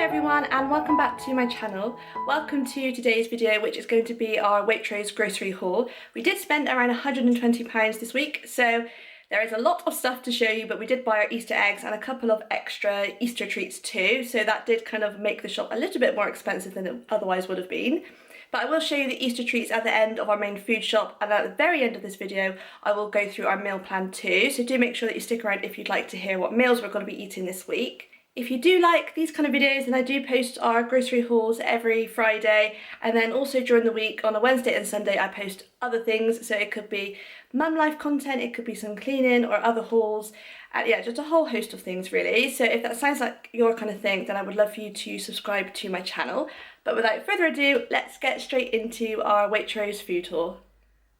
everyone and welcome back to my channel. Welcome to today's video, which is going to be our Waitrose grocery haul. We did spend around £120 this week, so there is a lot of stuff to show you, but we did buy our Easter eggs and a couple of extra Easter treats too, so that did kind of make the shop a little bit more expensive than it otherwise would have been. But I will show you the Easter treats at the end of our main food shop, and at the very end of this video I will go through our meal plan too, so do make sure that you stick around if you'd like to hear what meals we're going to be eating this week. If you do like these kind of videos, then I do post our grocery hauls every Friday, and then also during the week on a Wednesday and Sunday I post other things, so it could be mum life content, it could be some cleaning or other hauls, and yeah, just a whole host of things really. So if that sounds like your kind of thing, then I would love for you to subscribe to my channel. But without further ado, let's get straight into our Waitrose food haul.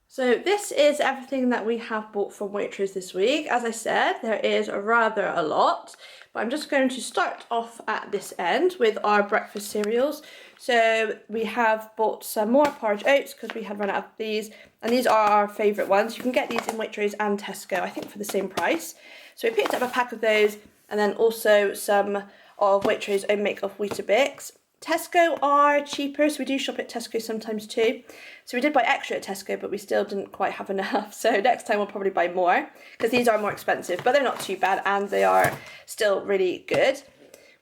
So this is everything that we have bought from Waitrose this week. As I said, there is rather a lot, but I'm just going to start off at this end with our breakfast cereals. So we have bought some more porridge oats because we had run out of these, and these are our favourite ones. You can get these in Waitrose and Tesco, I think for the same price. So we picked up a pack of those, and then also some of Waitrose own make of Weetabix. Tesco are cheaper, so we do shop at Tesco sometimes too. So we did buy extra at Tesco, but we still didn't quite have enough. So next time we'll probably buy more, because these are more expensive, but they're not too bad and they are still really good.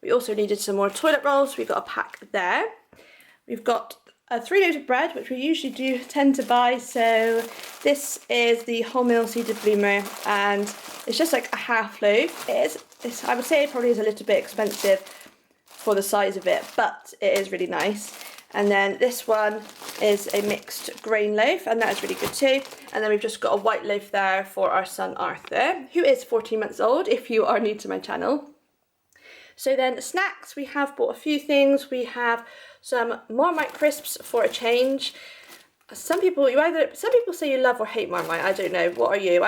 We also needed some more toilet rolls. We got a pack there. We've got 3 loaves of bread, which we usually do tend to buy. So this is the wholemeal seeded bloomer, and it's just like a half loaf. I would say it probably is a little bit expensive for the size of it, but it is really nice. And then this one is a mixed grain loaf, and that is really good too. And then we've just got a white loaf there for our son Arthur, who is 14 months old if you are new to my channel. So then snacks, we have bought a few things. We have some Marmite crisps for a change. Some people say you love or hate Marmite. I don't know. What are you?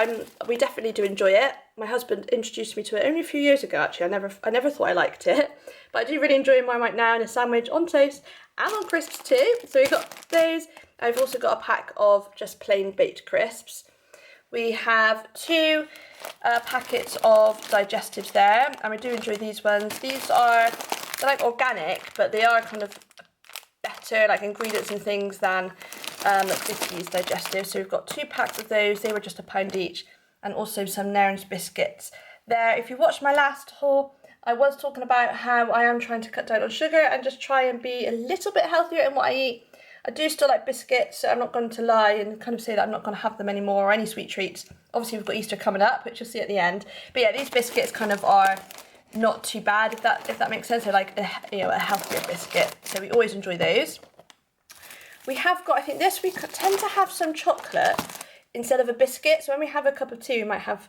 We definitely do enjoy it. My husband introduced me to it only a few years ago. Actually, I never thought I liked it, but I do really enjoy Marmite now in a sandwich, on toast, and on crisps too. So we got those. I've also got a pack of just plain baked crisps. We have 2 packets of digestives there, and we do enjoy these ones. They're like organic, but they are kind of better like ingredients and things than Christie's digestives. So we've got 2 packs of those. They were just £1 each, and also some Nairn's biscuits there. If you watched my last haul, I was talking about how I am trying to cut down on sugar and just try and be a little bit healthier in what I eat. I do still like biscuits, so I'm not going to lie and kind of say that I'm not going to have them anymore, or any sweet treats. Obviously we've got Easter coming up, which you'll see at the end. But yeah, these biscuits kind of are not too bad, if that makes sense. They're like a healthier biscuit, so we always enjoy those. We have got, I think this week, tend to have some chocolate instead of a biscuit. So when we have a cup of tea, we might have,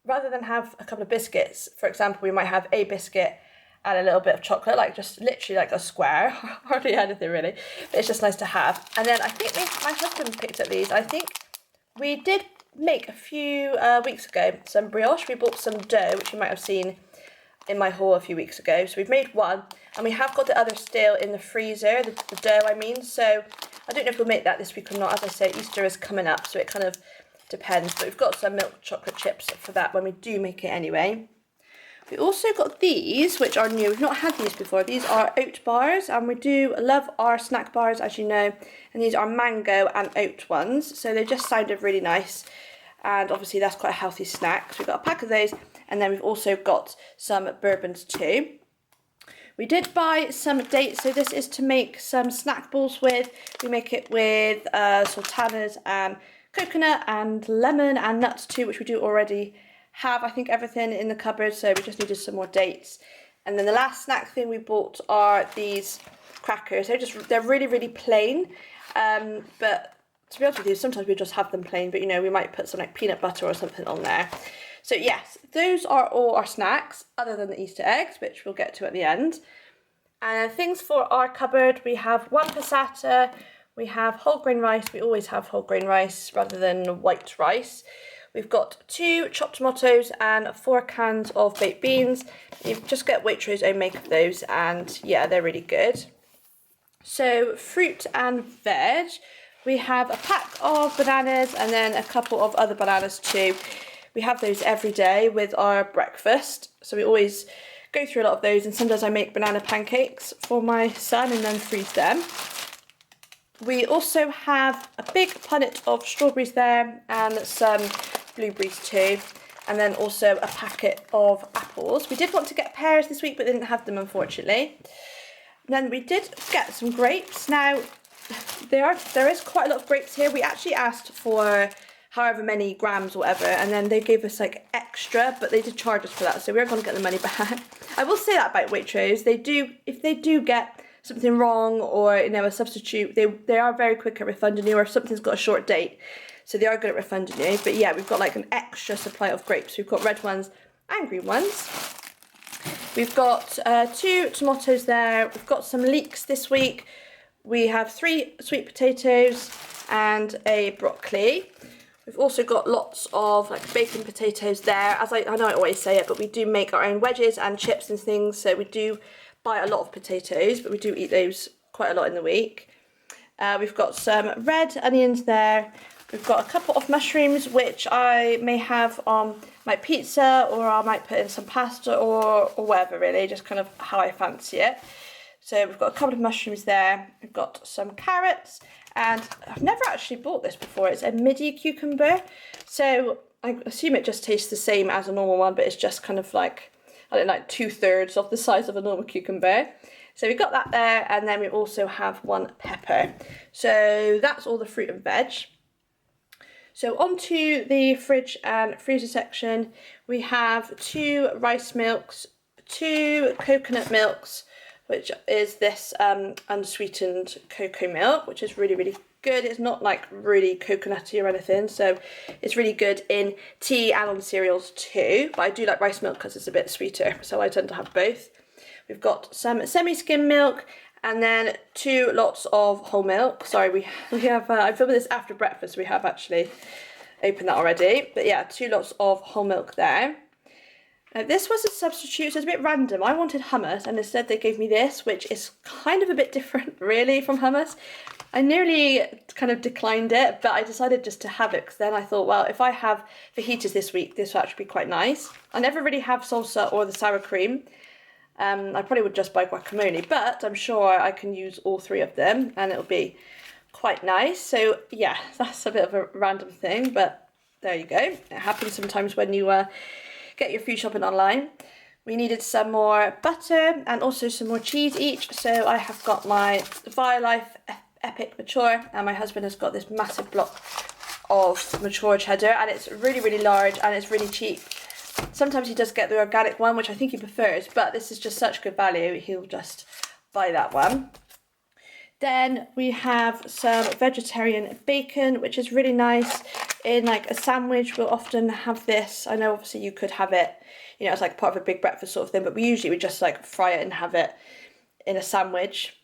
rather than have a couple of biscuits, for example, we might have a biscuit and a little bit of chocolate, like just literally like a square, hardly anything really, but it's just nice to have. And then I think my husband picked up these. I think we did make a few weeks ago some brioche. We bought some dough, which you might have seen in my haul a few weeks ago. So we've made one, and we have got the other still in the freezer, the dough I mean. So I don't know if we'll make that this week or not. As I say, Easter is coming up, so it kind of depends. But we've got some milk chocolate chips for that when we do make it anyway. We also got these, which are new. We've not had these before. These are oat bars, and we do love our snack bars, as you know. And these are mango and oat ones, so they just sounded really nice. And obviously that's quite a healthy snack. So we've got a pack of those, and then we've also got some bourbons too. We did buy some dates, so this is to make some snack balls with. We make it with sultanas and coconut and lemon and nuts too, which we do already have, I think, everything in the cupboard, so we just needed some more dates. And then the last snack thing we bought are these crackers. They're really, really plain, but to be honest with you, sometimes we just have them plain, but we might put some like peanut butter or something on there. So yes, those are all our snacks, other than the Easter eggs, which we'll get to at the end. And things for our cupboard, we have 1 passata, we have whole grain rice. We always have whole grain rice rather than white rice. We've got 2 chopped tomatoes and 4 cans of baked beans. You just get Waitrose own make of those, and yeah, they're really good. So fruit and veg, we have a pack of bananas and then a couple of other bananas too. We have those every day with our breakfast, so we always go through a lot of those, and sometimes I make banana pancakes for my son and then freeze them. We also have a big punnet of strawberries there and some blueberries too, and then also a packet of apples. We did want to get pears this week but didn't have them, unfortunately. And then we did get some grapes. Now there is quite a lot of grapes here. We actually asked for however many grams or whatever, and then they gave us like extra, but they did charge us for that, so we're going to get the money back. I will say that about Waitrose, if they do get something wrong or, you know, a substitute, they are very quick at refunding you, or if something's got a short date, so they are good at refunding you. But yeah, we've got like an extra supply of grapes. We've got red ones and green ones. We've got 2 tomatoes there. We've got some leeks this week. We have 3 sweet potatoes and a broccoli. We've also got lots of like bacon potatoes there. As I know I always say it, but we do make our own wedges and chips and things, so we do buy a lot of potatoes, but we do eat those quite a lot in the week. We've got some red onions there. We've got a couple of mushrooms, which I may have on my pizza, or I might put in some pasta or whatever, really, just kind of how I fancy it. So we've got a couple of mushrooms there. We've got some carrots, and I've never actually bought this before. It's a midi cucumber. So I assume it just tastes the same as a normal one, but it's just kind of like, I don't know, like 2/3 of the size of a normal cucumber. So we've got that there, and then we also have 1 pepper. So that's all the fruit and veg. So onto the fridge and freezer section, we have 2 rice milks, 2 coconut milks, which is this unsweetened cocoa milk, which is really, really good. It's not like really coconutty or anything, so it's really good in tea and on cereals too. But I do like rice milk because it's a bit sweeter, so I tend to have both. We've got some semi-skim milk, and then 2 lots of whole milk. Sorry, we have, I'm filming this after breakfast, we have actually opened that already. But yeah, 2 lots of whole milk there. This was a substitute, so it's a bit random. I wanted hummus, and instead they gave me this, which is kind of a bit different, really, from hummus. I nearly kind of declined it, but I decided just to have it, because then I thought, well, if I have fajitas this week, this will actually be quite nice. I never really have salsa or the sour cream. I probably would just buy guacamole, but I'm sure I can use all 3 of them, and it'll be quite nice. So yeah, that's a bit of a random thing, but there you go. It happens sometimes when you get your food shopping online. We needed some more butter and also some more cheese each. So I have got my Violife Epic Mature, and my husband has got this massive block of mature cheddar, and it's really, really large and it's really cheap. Sometimes he does get the organic one, which I think he prefers, but this is just such good value, he'll just buy that one. Then we have some vegetarian bacon, which is really nice. In like a sandwich, we'll often have this. I know obviously you could have it, you know, it's like part of a big breakfast sort of thing, but we usually would just like fry it and have it in a sandwich.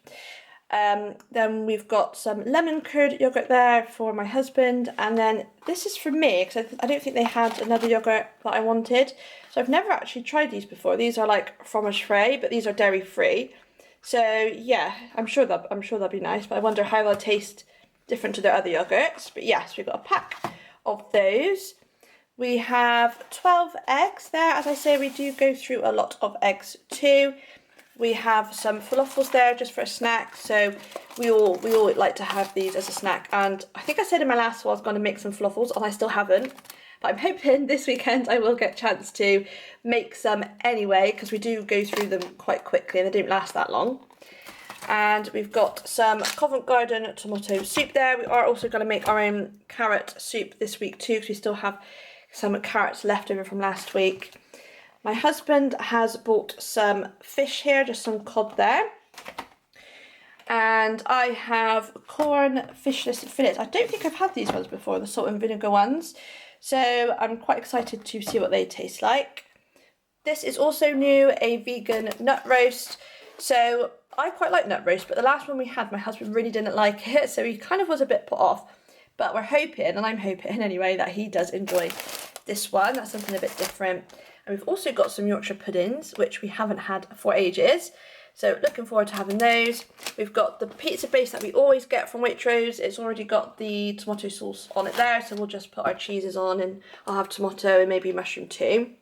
Then we've got some lemon curd yogurt there for my husband, and then this is for me because I don't think they had another yogurt that I wanted. So I've never actually tried these before. These are like fromage frais, but these are dairy free. So yeah, I'm sure they'll be nice, but I wonder how they'll taste different to their other yogurts. But yes, we've got a pack of those. We have 12 eggs there. As I say, we do go through a lot of eggs too. We have some falafels there just for a snack, so we all like to have these as a snack. And I think I said in my last one I was going to make some falafels, and I still haven't. But I'm hoping this weekend I will get a chance to make some anyway, because we do go through them quite quickly and they don't last that long. And we've got some Covent Garden tomato soup there. We are also going to make our own carrot soup this week too, because we still have some carrots left over from last week. My husband has bought some fish here, just some cod there. And I have corn fishless fillets. I don't think I've had these ones before, the salt and vinegar ones. So I'm quite excited to see what they taste like. This is also new, a vegan nut roast. So I quite like nut roast, but the last one we had, my husband really didn't like it, so he kind of was a bit put off. But we're hoping, and I'm hoping anyway, that he does enjoy this one. That's something a bit different. And we've also got some Yorkshire puddings, which we haven't had for ages. So looking forward to having those. We've got the pizza base that we always get from Waitrose. It's already got the tomato sauce on it there, so we'll just put our cheeses on, and I'll have tomato and maybe mushroom too.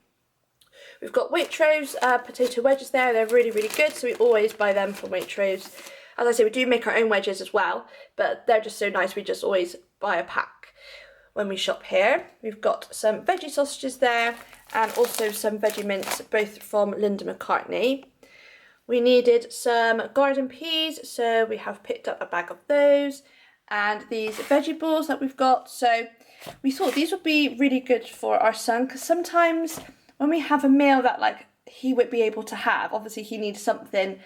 We've got Waitrose potato wedges there. They're really, really good, so we always buy them from Waitrose. As I say, we do make our own wedges as well, but they're just so nice, we just always buy a pack when we shop here. We've got some veggie sausages there, and also some veggie mince, both from Linda McCartney. We needed some garden peas, so we have picked up a bag of those, and these veggie balls that we've got. So we thought these would be really good for our son, because sometimes when we have a meal that like he would be able to have, obviously he needs something,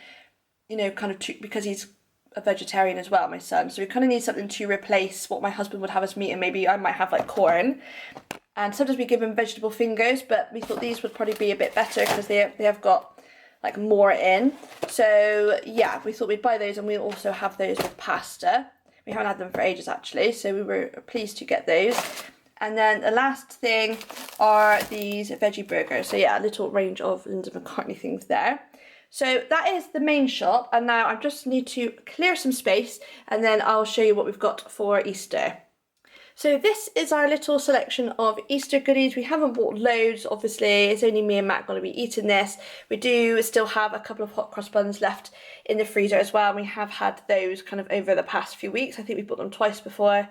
you know, kind of because he's a vegetarian as well, my son, so we kind of need something to replace what my husband would have as meat, and maybe I might have like corn. And sometimes we give him vegetable fingers, but we thought these would probably be a bit better because they have got like more in. So yeah, we thought we'd buy those, and we also have those with pasta. We haven't had them for ages actually, so we were pleased to get those. And then the last thing are these veggie burgers. So yeah, a little range of Linda McCartney things there. So that is the main shop, and now I just need to clear some space, and then I'll show you what we've got for Easter. So this is our little selection of Easter goodies. We haven't bought loads, obviously. It's only me and Matt going to be eating this. We do still have a couple of hot cross buns left in the freezer as well. And we have had those kind of over the past few weeks. I think we bought them twice before.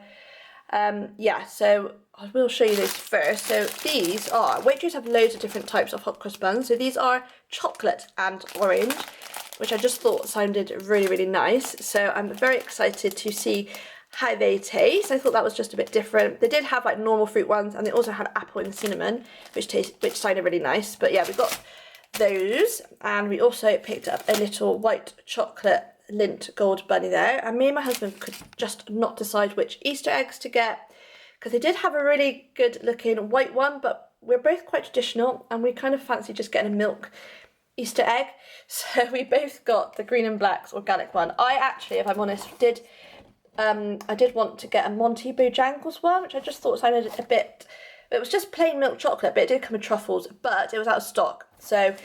Yeah, so I will show you those first. So these are, Waitrose have loads of different types of hot cross buns. So these are chocolate and orange, which I just thought sounded really, really nice. So I'm very excited to see how they taste. I thought that was just a bit different. They did have like normal fruit ones, and they also had apple and cinnamon, which sounded really nice. But yeah, we got those, and we also picked up a little white chocolate Lindt gold bunny there. And me and my husband could just not decide which Easter eggs to get, because they did have a really good looking white one, but we're both quite traditional, and we kind of fancy just getting a milk Easter egg. So we both got the green and black's organic one. I actually, if I'm honest, I did want to get a Monty Bojangles one, which I just thought sounded a bit, it was just plain milk chocolate, but it did come with truffles, but it was out of stock. So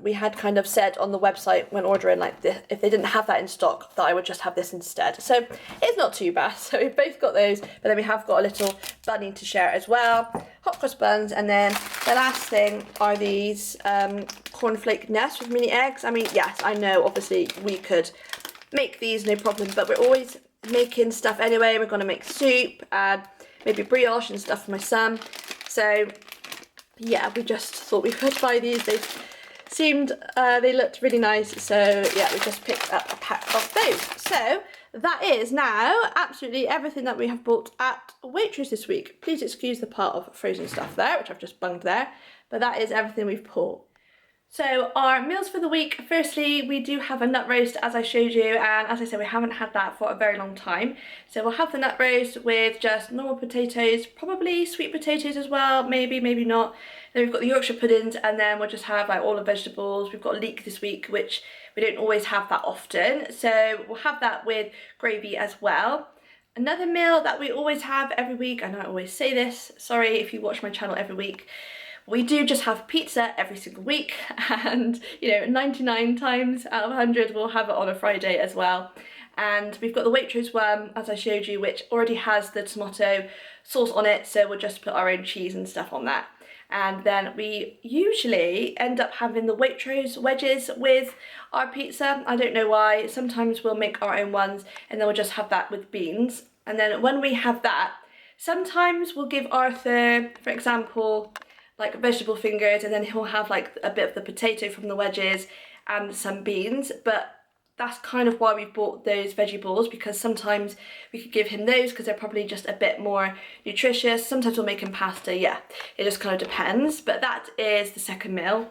we had kind of said on the website when ordering, like, if they didn't have that in stock, that I would just have this instead. So it's not too bad. So we both got those, but then we have got a little bunny to share as well. Hot cross buns, and then the last thing are these cornflake nests with mini eggs. I mean, yes, I know, obviously we could make these no problem, but we're always making stuff anyway. We're going to make soup and maybe brioche and stuff for my son. So yeah, we just thought we could buy these. They seemed, they looked really nice. So yeah, we just picked up a pack of those. So that is now absolutely everything that we have bought at Waitrose this week. Please excuse the part of frozen stuff there, which I've just bunged there. But that is everything we've bought. So our meals for the week, firstly, we do have a nut roast, as I showed you, and as I said, we haven't had that for a very long time. So we'll have the nut roast with just normal potatoes, probably sweet potatoes as well, maybe, maybe not. Then we've got the Yorkshire puddings, and then we'll just have like all the vegetables. We've got leek this week, which we don't always have that often. So we'll have that with gravy as well. Another meal that we always have every week, I know I always say this, sorry if you watch my channel every week, we do just have pizza every single week, and you know, 99 times out of 100 we'll have it on a Friday as well. And we've got the Waitrose one, as I showed you, which already has the tomato sauce on it, so we'll just put our own cheese and stuff on that. And then we usually end up having the Waitrose wedges with our pizza. I don't know why. Sometimes we'll make our own ones, and then we'll just have that with beans. And then when we have that, sometimes we'll give Arthur, for example, like vegetable fingers, and then he'll have like a bit of the potato from the wedges and some beans. But that's kind of why we've bought those veggie balls, because sometimes we could give him those because they're probably just a bit more nutritious. Sometimes we'll make him pasta, yeah, it just kind of depends. But that is the second meal.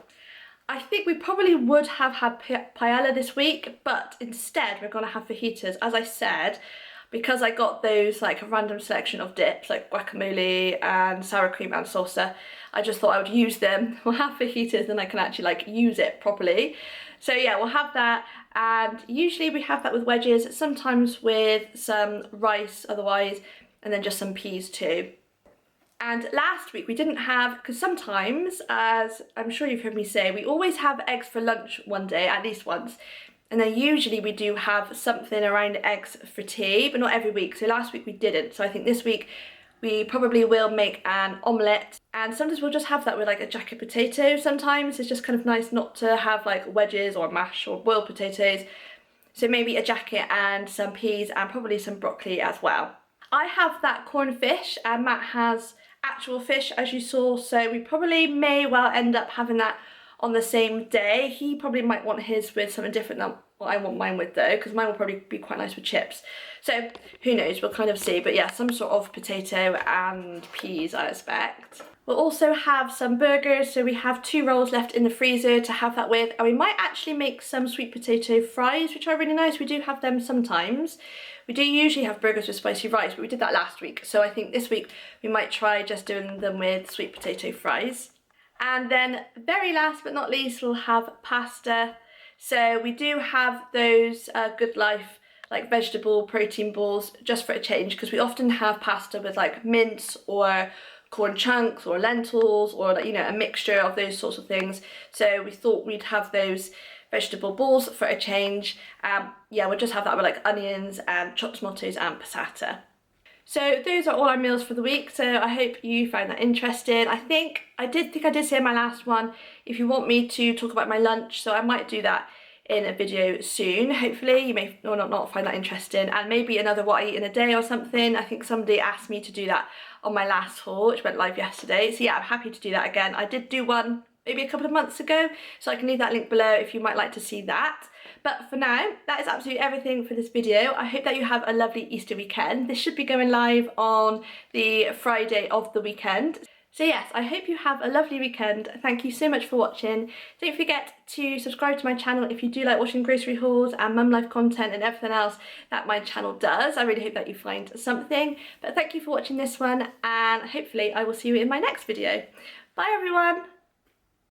I think we probably would have had paella this week, but instead we're gonna have fajitas, as I said, because I got those like a random selection of dips like guacamole and sour cream and salsa. I just thought I would use them. We'll have fajitas, then I can actually like use it properly. So yeah, we'll have that, and usually we have that with wedges, sometimes with some rice otherwise, and then just some peas too. And last week we didn't have, because sometimes, as I'm sure you've heard me say, we always have eggs for lunch one day, at least once. And then usually we do have something around eggs for tea, but not every week. So last week we didn't. So I think this week We probably will make an omelette, and sometimes we'll just have that with like a jacket potato. Sometimes it's just kind of nice not to have like wedges or mash or boiled potatoes. So maybe a jacket and some peas and probably some broccoli as well. I have that corned fish and Matt has actual fish, as you saw, so we probably may well end up having that on the same day. He probably might want his with something different than what I want mine with though, because mine will probably be quite nice with chips. So who knows, we'll kind of see. But yeah, some sort of potato and peas I expect. We'll also have some burgers, so we have 2 rolls left in the freezer to have that with, and we might actually make some sweet potato fries, which are really nice. We do have them sometimes. We do usually have burgers with spicy rice, but we did that last week, so I think this week we might try just doing them with sweet potato fries. And then very last but not least, we'll have pasta. So we do have those Good Life like vegetable protein balls just for a change, because we often have pasta with like mince or corn chunks or lentils or like, you know, a mixture of those sorts of things. So we thought we'd have those vegetable balls for a change. Yeah, we'll just have that with like onions and chopped tomatoes and passata. So those are all our meals for the week, so I hope you find that interesting. I think I did say in my last one if you want me to talk about my lunch, so I might do that in a video soon. Hopefully you may or not find that interesting, and maybe another what I eat in a day or something. I think somebody asked me to do that on my last haul, which went live yesterday, so yeah, I'm happy to do that again. I did do one maybe a couple of months ago, so I can leave that link below if you might like to see that. But for now, that is absolutely everything for this video. I hope that you have a lovely Easter weekend. This should be going live on the Friday of the weekend. So yes, I hope you have a lovely weekend. Thank you so much for watching. Don't forget to subscribe to my channel if you do like watching grocery hauls and mum life content and everything else that my channel does. I really hope that you find something. But thank you for watching this one, and hopefully I will see you in my next video. Bye everyone!